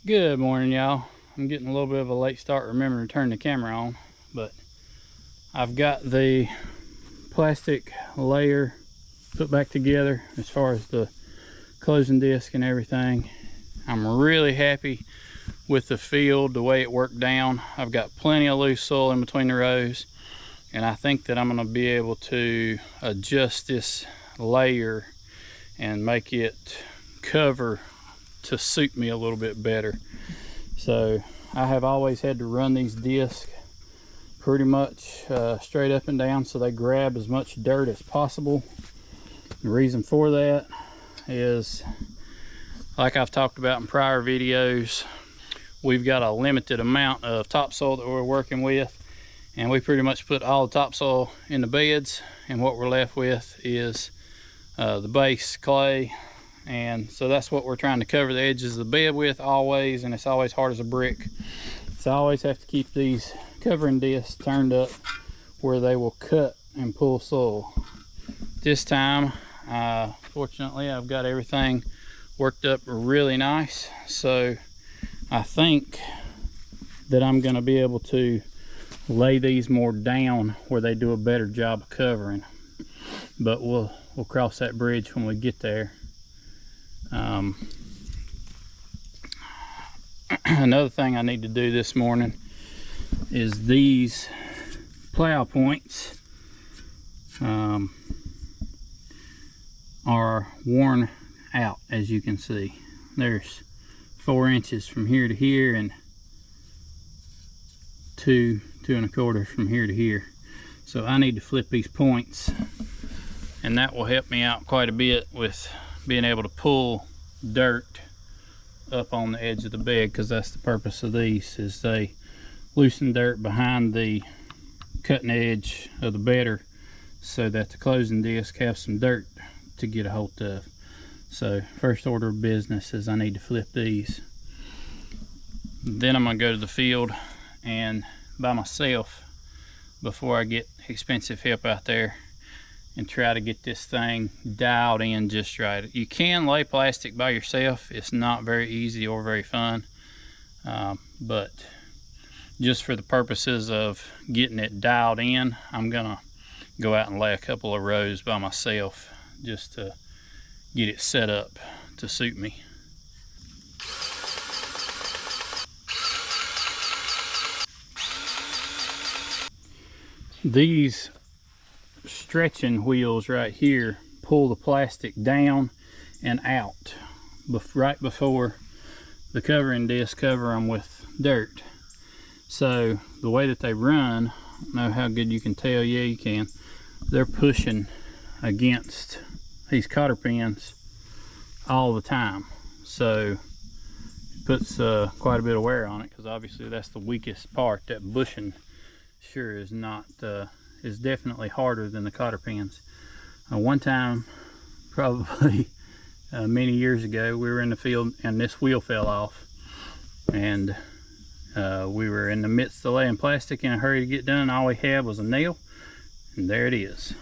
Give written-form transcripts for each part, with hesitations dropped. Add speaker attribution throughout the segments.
Speaker 1: Good morning, y'all. I'm getting a little bit of a late start remembering to turn the camera on, but I've got the plastic layer put back together as far as the closing disc and everything. I'm really happy with the field, the way it worked down. I've got plenty of loose soil in between the rows, and I think that I'm going to be able to adjust this layer and make it cover to suit me a little bit better. So I have always had to run these discs pretty much straight up and down so they grab as much dirt as possible. The reason for that is, like I've talked about in prior videos, we've got a limited amount of topsoil that we're working with, and we pretty much put all the topsoil in the beds, and what we're left with is the base clay. And so that's what we're trying to cover the edges of the bed with always, and it's always hard as a brick. So I always have to keep these covering discs turned up where they will cut and pull soil. This time, fortunately, I've got everything worked up really nice. So I think that I'm going to be able to lay these more down where they do a better job of covering. But we'll cross that bridge when we get there. Another thing I need to do this morning is these plow points are worn out, as you can see. There's 4 inches from here to here and 2 1/4 from here to here. So I need to flip these points, and that will help me out quite a bit with being able to pull dirt up on the edge of the bed, because that's the purpose of these, is they loosen dirt behind the cutting edge of the bedder so that the closing disc has some dirt to get a hold of. So first order of business is I need to flip these. Then I'm going to go to the field and by myself, before I get expensive help out there, and try to get this thing dialed in just right. You can lay plastic by yourself. It's not very easy or very fun, but just for the purposes of getting it dialed in, I'm gonna go out and lay a couple of rows by myself just to get it set up to suit me. These stretching wheels right here pull the plastic down and out right before the covering disc cover them with dirt. So the way that they run, I don't know how good you can tell. Yeah, you can. They're pushing against these cotter pins all the time, so it puts quite a bit of wear on it, because obviously that's the weakest part. That bushing sure is not is definitely harder than the cotter pins. One time, probably many years ago, we were in the field and this wheel fell off, and we were in the midst of laying plastic in a hurry to get done. All we had was a nail, and there it is.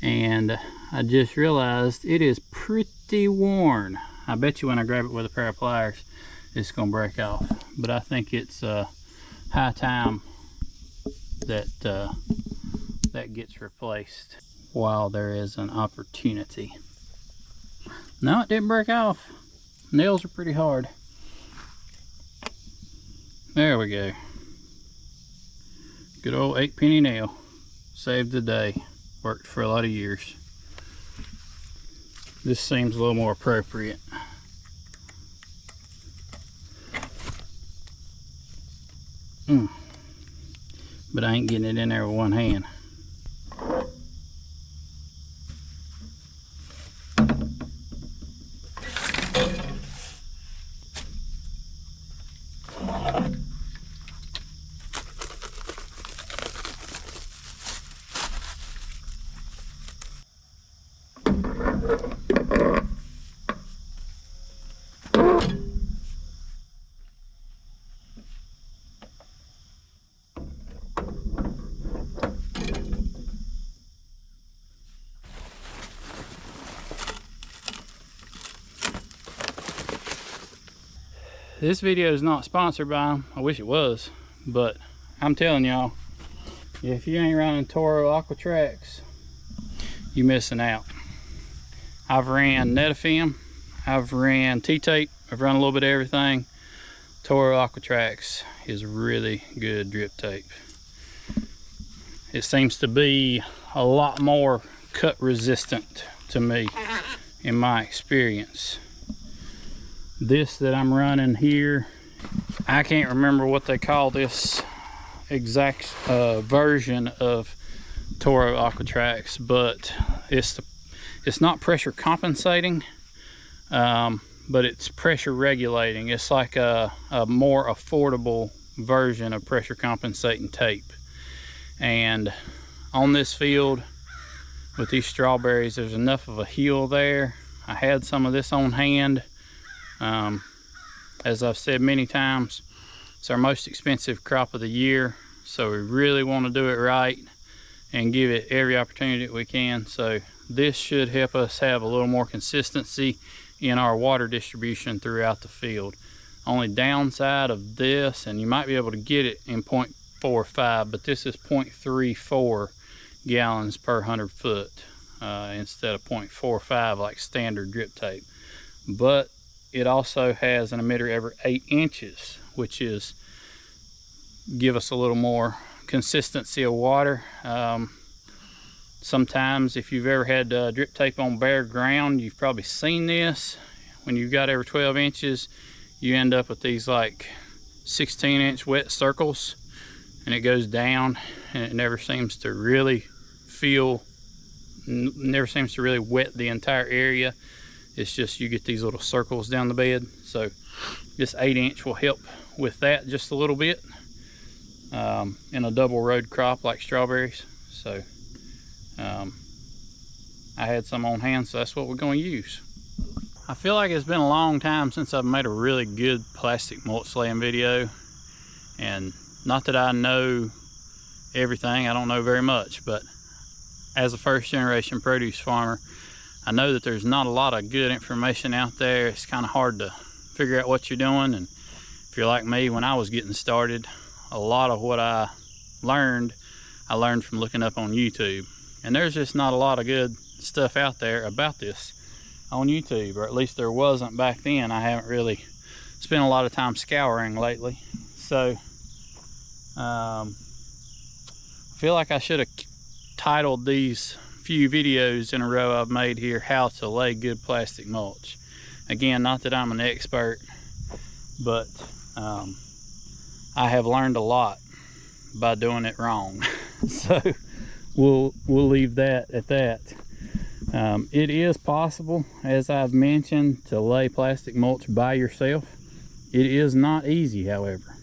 Speaker 1: And I just realized it is pretty worn. I bet you when I grab it with a pair of pliers, it's gonna break off. But I think it's high time that that gets replaced while there is an opportunity. No, it didn't break off. Nails are pretty hard. There we go. Good old 8-penny nail. Saved the day. Worked for a lot of years. This seems a little more appropriate. But I ain't getting it in there with one hand. This video is not sponsored by them. I wish it was, but I'm telling y'all, if you ain't running Toro Aquatrax, you missing out. I've ran Netafim, I've ran T-tape, I've run a little bit of everything. Toro Aquatrax is really good drip tape. It seems to be a lot more cut resistant to me in my experience. This that I'm running here, I can't remember what they call this exact version of Toro Aquatrax, but it's not pressure compensating, but it's pressure regulating. It's like a more affordable version of pressure compensating tape. And on this field with these strawberries, there's enough of a heel there. I had some of this on hand. As I've said many times, it's our most expensive crop of the year, so we really want to do it right and give it every opportunity that we can. So this should help us have a little more consistency in our water distribution throughout the field. Only downside of this, and you might be able to get it in 0.45, but this is 0.34 gallons per 100 foot instead of 0.45 like standard drip tape. But it also has an emitter every 8 inches, which is give us a little more consistency of water. Sometimes if you've ever had drip tape on bare ground, you've probably seen this. When you've got every 12 inches, you end up with these like 16-inch wet circles, and it goes down, and it never seems to really wet the entire area. It's just you get these little circles down the bed. So this 8-inch will help with that just a little bit in a double road crop like strawberries. So I had some on hand, so that's what we're going to use. I feel like it's been a long time since I've made a really good plastic mulch laying video, and not that I know everything, I don't know very much, but as a first generation produce farmer, I know that there's not a lot of good information out there. It's kind of hard to figure out what you're doing, and if you're like me, when I was getting started, a lot of what I learned from looking up on YouTube. And there's just not a lot of good stuff out there about this on YouTube, or at least there wasn't back then. I haven't really spent a lot of time scouring lately. So I feel like I should have titled these few videos in a row I've made here, how to lay good plastic mulch. Again, not that I'm an expert, but I have learned a lot by doing it wrong. So we'll leave that at that. It is possible, as I've mentioned, to lay plastic mulch by yourself. It is not easy, however.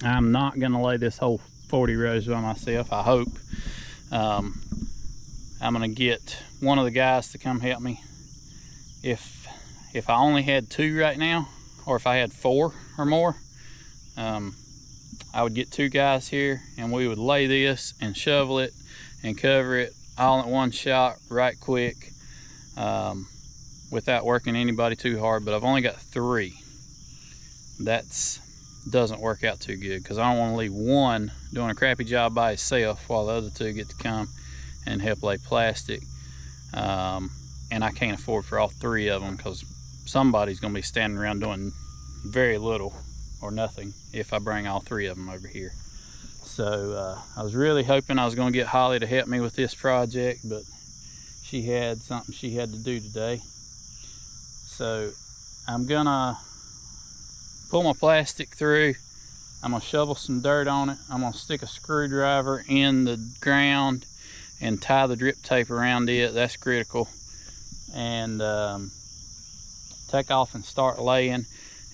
Speaker 1: I'm not going to lay this whole 40 rows by myself, I hope. I'm going to get one of the guys to come help me. If I only had 2 right now, or if I had 4 or more, I would get 2 guys here, and we would lay this and shovel it and cover it all at one shot right quick, without working anybody too hard. But I've only got 3. Doesn't work out too good, because I don't want to leave one doing a crappy job by himself while the other 2 get to come and help lay plastic. And I can't afford for all 3 of them, because somebody's going to be standing around doing very little or nothing if I bring all 3 of them over here. So I was really hoping I was going to get Holly to help me with this project, but she had something she had to do today. So I'm gonna pull my plastic through, I'm gonna shovel some dirt on it, I'm gonna stick a screwdriver in the ground and tie the drip tape around it. That's critical. And take off and start laying,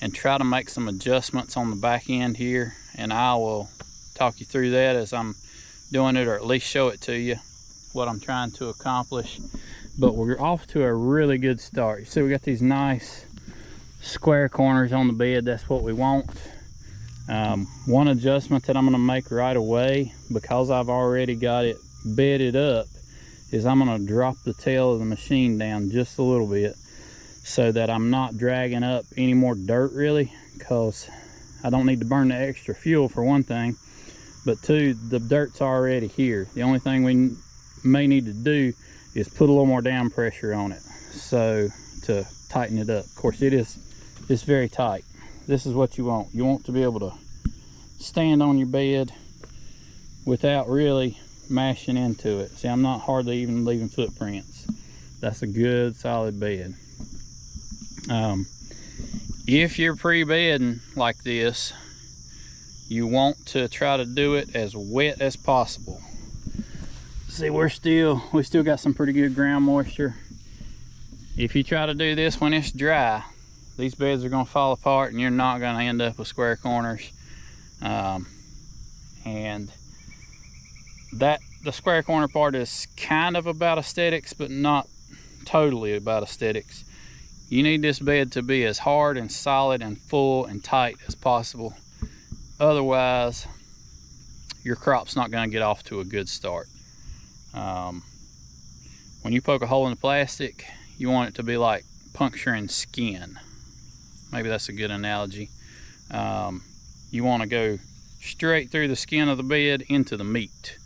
Speaker 1: and try to make some adjustments on the back end here, and I will talk you through that as I'm doing it, or at least show it to you what I'm trying to accomplish. But we're off to a really good start. You see we got these nice square corners on the bed. That's what we want. One adjustment that I'm going to make right away, because I've already got it bedded up, is I'm going to drop the tail of the machine down just a little bit, so that I'm not dragging up any more dirt really, because I don't need to burn the extra fuel for one thing, but two, the dirt's already here. The only thing we may need to do is put a little more down pressure on it, so to tighten it up. Of course, it's very tight. This is what you want. You want to be able to stand on your bed without really mashing into it. See, I'm not hardly even leaving footprints. That's a good solid bed. If you're pre-bedding like this, you want to try to do it as wet as possible. See, we still got some pretty good ground moisture. If you try to do this when it's dry, these beds are going to fall apart and you're not going to end up with square corners. And the square corner part is kind of about aesthetics, but not totally about aesthetics. You need this bed to be as hard and solid and full and tight as possible. Otherwise, your crop's not going to get off to a good start. When you poke a hole in the plastic, you want it to be like puncturing skin. Maybe that's a good analogy. You want to go straight through the skin of the bed into the meat.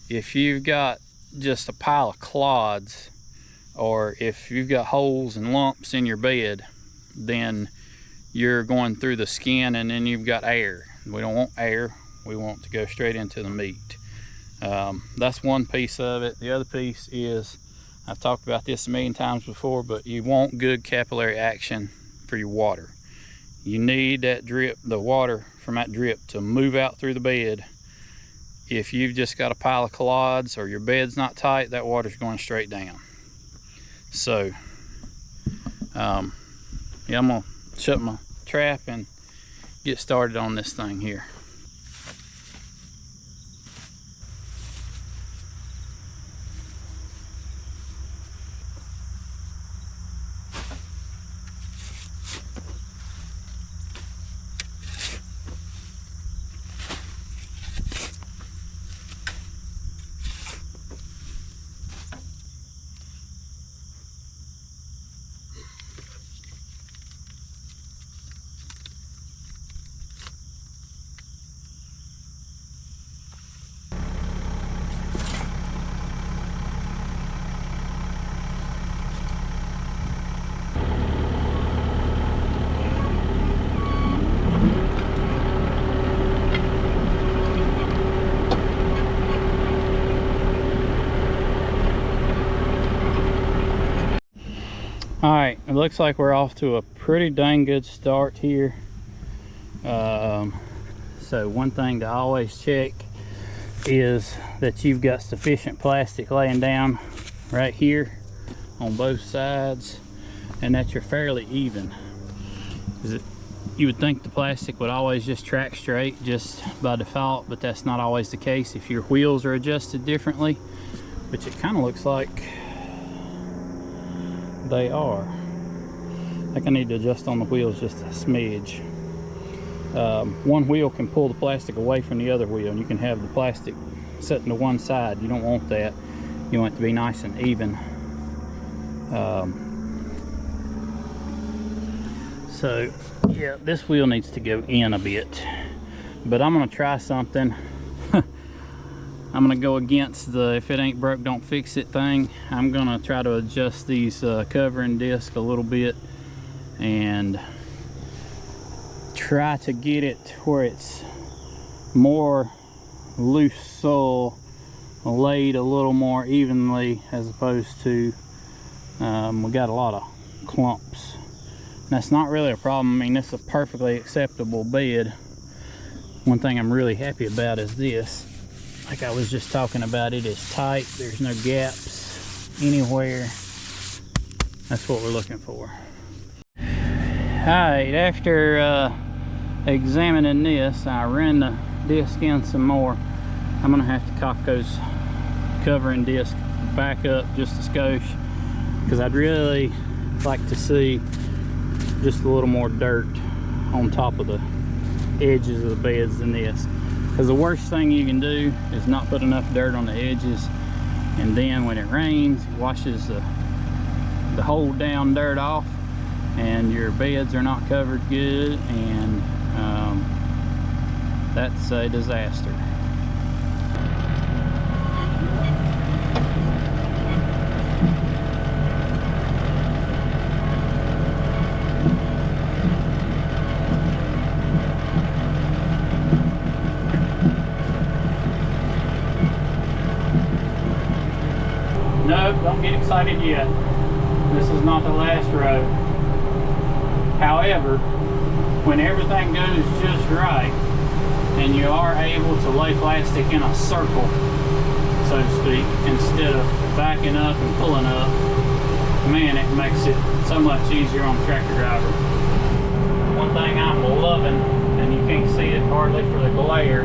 Speaker 1: If you've got just a pile of clods, or if you've got holes and lumps in your bed, then you're going through the skin and then you've got air. We don't want air. We want to go straight into the meat. That's one piece of it. The other piece is, I've talked about this a million times before, but you want good capillary action for your water. You need that drip, the water from that drip, to move out through the bed. If you've just got a pile of clods or your bed's not tight, that water's going straight down. So, yeah, I'm gonna shut my trap and get started on this thing here. All right, it looks like we're off to a pretty dang good start here. So one thing to always check is that you've got sufficient plastic laying down right here on both sides, and that you're fairly even. You would think the plastic would always just track straight just by default, but that's not always the case if your wheels are adjusted differently, which it kind of looks like they are. I think I need to adjust on the wheels just a smidge. One wheel can pull the plastic away from the other wheel, and you can have the plastic sitting to one side. You don't want that. You want it to be nice and even. So yeah, this wheel needs to go in a bit, but I'm gonna try something. I'm gonna go against the if it ain't broke don't fix it thing. I'm gonna try to adjust these covering disc a little bit and try to get it where it's more loose sole laid a little more evenly, as opposed to we got a lot of clumps. And that's not really a problem. I mean, this is a perfectly acceptable bed. One thing I'm really happy about is this. Like I was just talking about, it is tight. There's no gaps anywhere. That's what we're looking for. Alright, after examining this, I ran the disc in some more. I'm gonna have to cock those covering disc back up just a skosh, because I'd really like to see just a little more dirt on top of the edges of the beds than this. Because the worst thing you can do is not put enough dirt on the edges, and then when it rains, it washes the hold down dirt off, and your beds are not covered good, and that's a disaster. Nope, don't get excited yet. This is not the last row. However, when everything goes just right and you are able to lay plastic in a circle, so to speak, instead of backing up and pulling up, man, it makes it so much easier on the tractor driver. One thing I'm loving, and you can't see it hardly for the glare,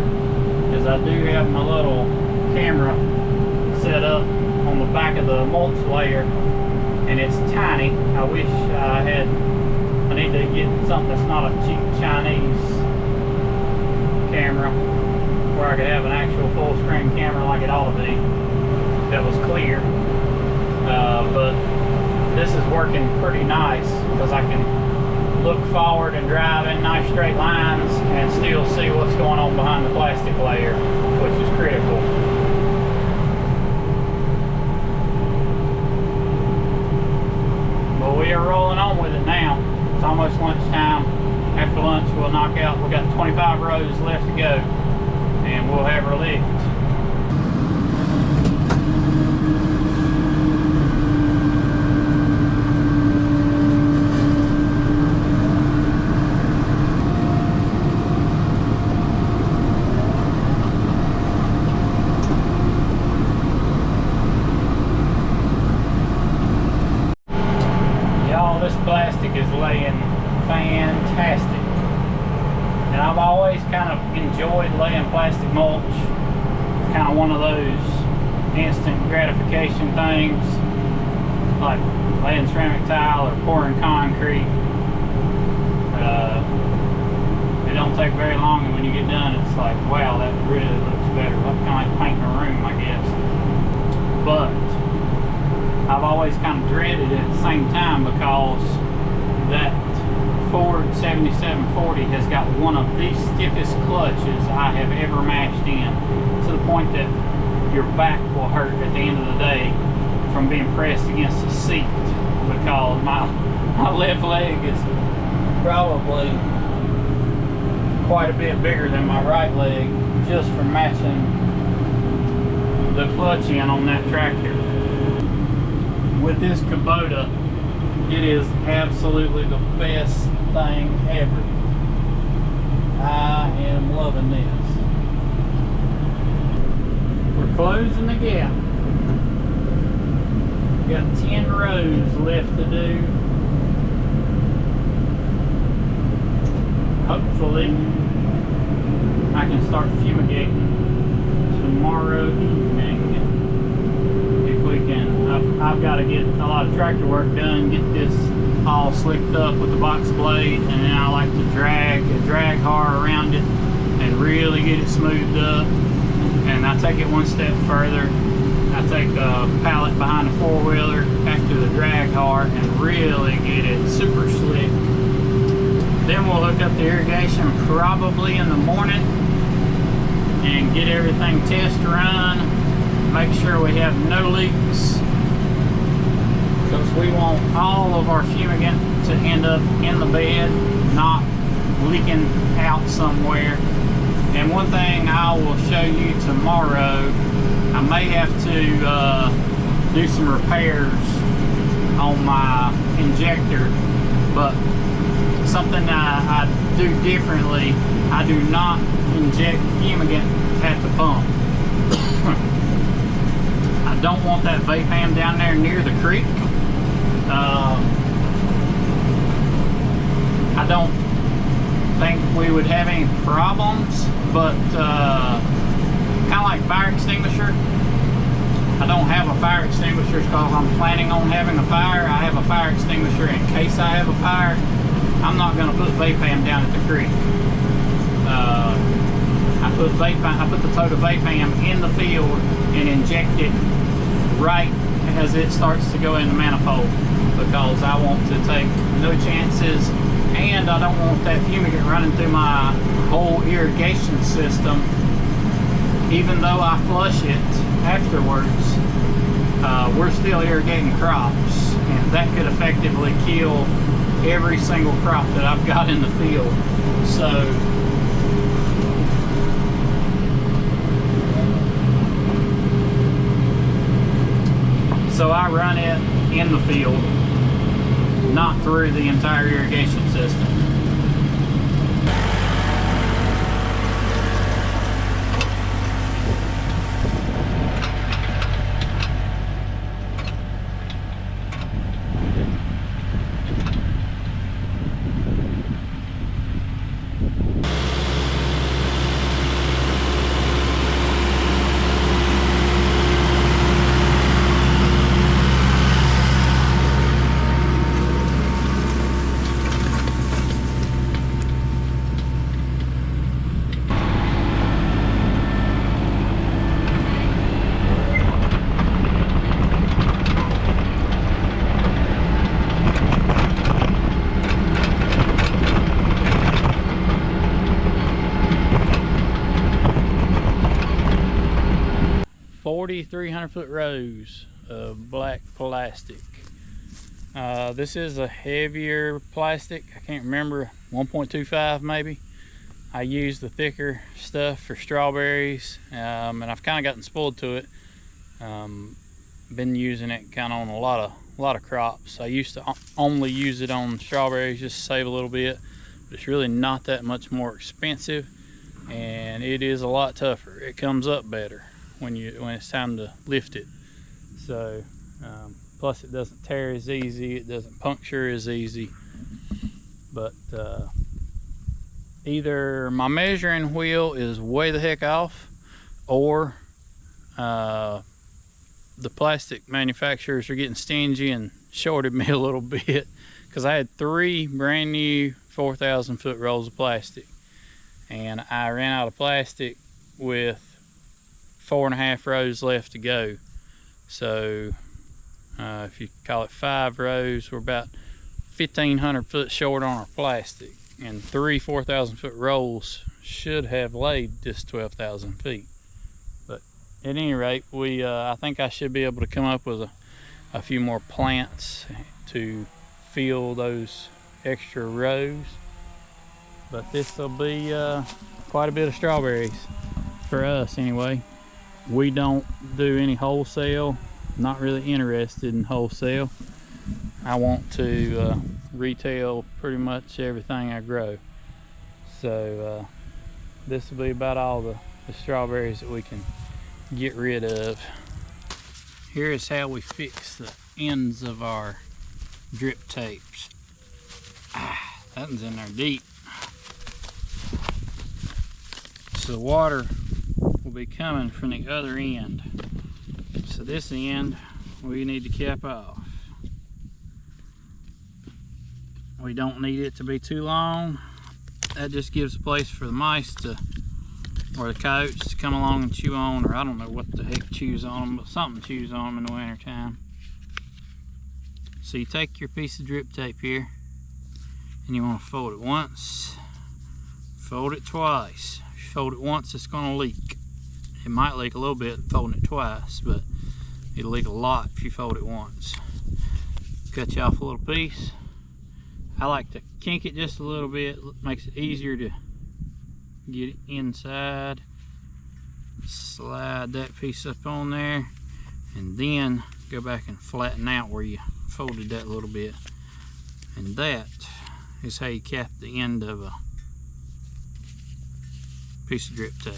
Speaker 1: is I do have my little camera set up on the back of the mulch layer, and it's tiny. I wish I need to get something that's not a cheap Chinese camera where I could have an actual full screen camera like it ought to be that was clear, but this is working pretty nice because I can look forward and drive in nice straight lines and still see what's going on behind the plastic layer, which is critical. We are rolling on with it now. It's almost lunchtime. After lunch we'll knock out, we've got 25 rows left to go, and we'll have her licked. This plastic is laying fantastic, and I've always kind of enjoyed laying plastic mulch. It's kind of one of those instant gratification things, like laying ceramic tile or pouring concrete. It don't take very long, and when you get done it's like, wow, that really looks better. Kind of like painting a room, I guess. But I've always kind of dreaded it at the same time, because that Ford 7740 has got one of the stiffest clutches I have ever mashed in, to the point that your back will hurt at the end of the day from being pressed against the seat, because my left leg is probably quite a bit bigger than my right leg just from matching the clutch in on that tractor. With this Kubota, it is absolutely the best thing ever. I am loving this. We're closing the gap. We got 10 rows left to do. Hopefully, I can start fumigating tomorrow evening. I've got to get a lot of tractor work done, get this all slicked up with the box blade, and then I like to drag a drag har around it and really get it smoothed up. And I take it one step further. I take a pallet behind the four-wheeler after the drag har and really get it super slick. Then we'll hook up the irrigation probably in the morning and get everything test run. Make sure we have no leaks, because we want all of our fumigant to end up in the bed, not leaking out somewhere. And one thing I will show you tomorrow, I may have to do some repairs on my injector, but something I do differently, I do not inject fumigant at the pump. I don't want that vape ham down there near the creek. I don't think we would have any problems, but kind of like fire extinguisher. I don't have a fire extinguisher because I'm planning on having a fire. I have a fire extinguisher in case I have a fire. I'm not going to put vape ham down at the creek. I put the total vape ham in the field and inject it right as it starts to go in the manifold. because I want to take no chances, and I don't want that fumigant running through my whole irrigation system. Even though I flush it afterwards, we're still irrigating crops, and that could effectively kill every single crop that I've got in the field. So I run it in the field, not through the entire irrigation system. Forty 300-foot rows of black plastic. This is a heavier plastic. I can't remember, 1.25 maybe. I use the thicker stuff for strawberries, and I've kind of gotten spoiled to it. Been using it kind of on a lot of crops. I used to only use it on strawberries just to save a little bit, but it's really not that much more expensive, and it is a lot tougher. It comes up better when it's time to lift it. So plus it doesn't tear as easy, it doesn't puncture as easy. But either my measuring wheel is way the heck off, or the plastic manufacturers are getting stingy and shorted me a little bit, because I had 3 brand new 4,000-foot rolls of plastic, and I ran out of plastic with 4.5 rows left to go. So if you call it 5 rows, we're about 1,500 foot short on our plastic, and 3 4,000-foot rolls should have laid this 12,000 feet. But at any rate, I think I should be able to come up with a few more plants to fill those extra rows. But this will be quite a bit of strawberries for us anyway. We don't do any wholesale, not really interested in wholesale. I want to retail pretty much everything I grow. So this will be about all the strawberries that we can get rid of. Here is how we fix the ends of our drip tapes. That one's in there deep. So the water will be coming from the other end. So this end we need to cap off. We don't need it to be too long. That just gives a place for the mice or the coyotes to come along and chew on, or I don't know what the heck chews on them, but something chews on them in the winter time. So you take your piece of drip tape here, and you want to fold it once, fold it twice. If you fold it once, it's going to leak. It might leak a little bit folding it twice, but it'll leak a lot if you fold it once. Cut you off a little piece. I like to kink it just a little bit, makes it easier to get it inside. Slide that piece up on there, and then go back and flatten out where you folded that a little bit. And that is how you cap the end of a piece of drip tape.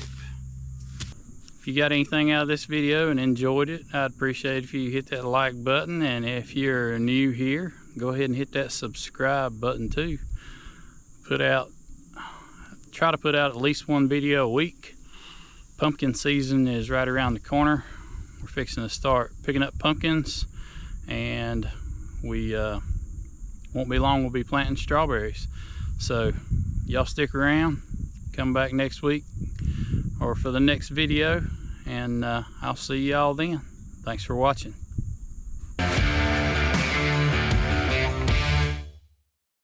Speaker 1: If you got anything out of this video and enjoyed it, I'd appreciate if you hit that like button, and if you're new here, go ahead and hit that subscribe button too. Try to put out at least one video a week. Pumpkin season is right around the corner. We're fixing to start picking up pumpkins, and we won't be long, we'll be planting strawberries. So y'all stick around, come back next week or for the next video, and I'll see y'all then. Thanks for watching.